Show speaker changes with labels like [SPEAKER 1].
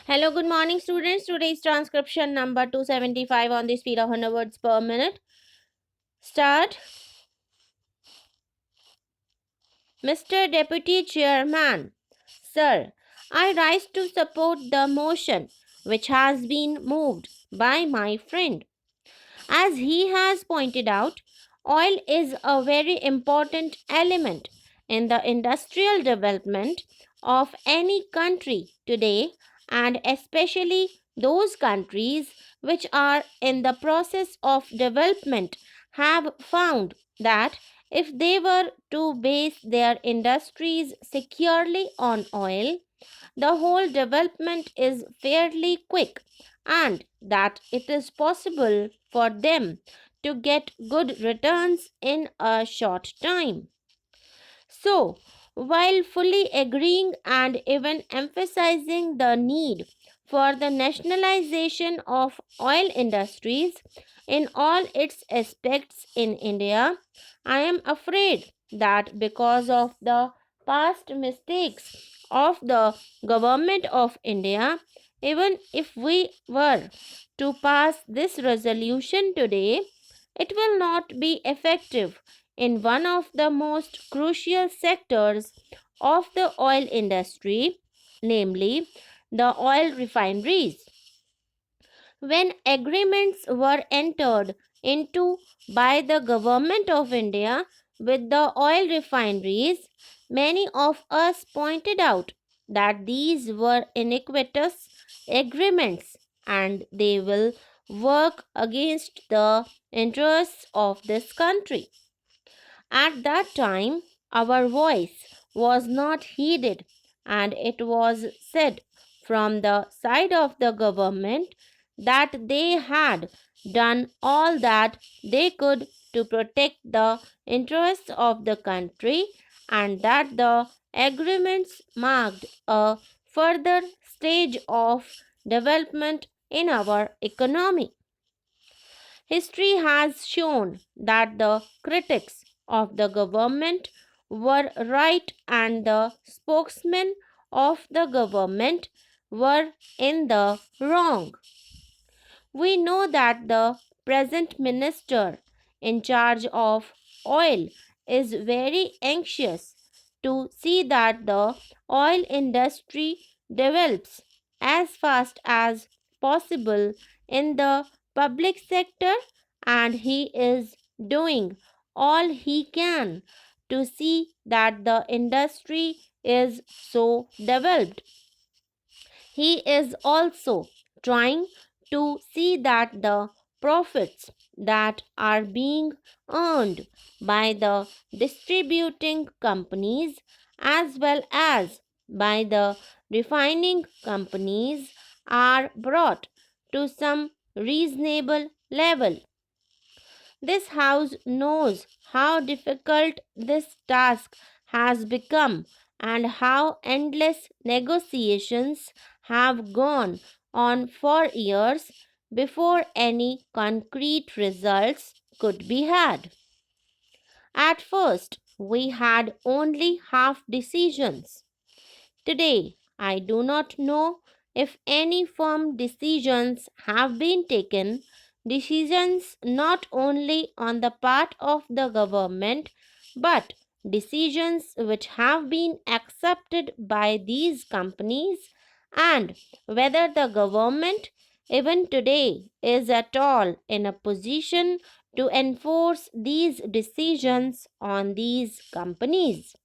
[SPEAKER 1] Hello, good morning, students. Today's transcription number 275 on the speed of 100 words per minute. Start. Mr. Deputy Chairman, Sir, I rise to support the motion which has been moved by my friend. As he has pointed out, oil is a very important element in the industrial development of any country today, and especially those countries which are in the process of development have found that if they were to base their industries securely on oil, the whole development is fairly quick and that it is possible for them to get good returns in a short time. So, while fully agreeing and even emphasizing the need for the nationalization of oil industries in all its aspects in India, I am afraid that because of the past mistakes of the government of India, even if we were to pass this resolution today, it will not be effective in one of the most crucial sectors of the oil industry, namely the oil refineries. When agreements were entered into by the government of India with the oil refineries, many of us pointed out that these were iniquitous agreements and they will work against the interests of this country. At that time, our voice was not heeded, and it was said from the side of the government that they had done all that they could to protect the interests of the country and that the agreements marked a further stage of development in our economy. History has shown that the critics of the government were right and the spokesmen of the government were in the wrong. We know that the present minister in charge of oil is very anxious to see that the oil industry develops as fast as possible in the public sector, and he is doing all he can to see that the industry is so developed. He is also trying to see that the profits that are being earned by the distributing companies as well as by the refining companies are brought to some reasonable level. This House knows how difficult this task has become and how endless negotiations have gone on for years before any concrete results could be had. At first, we had only half decisions. Today, I do not know if any firm decisions have been taken, decisions not only on the part of the government but decisions which have been accepted by these companies, and whether the government even today is at all in a position to enforce these decisions on these companies.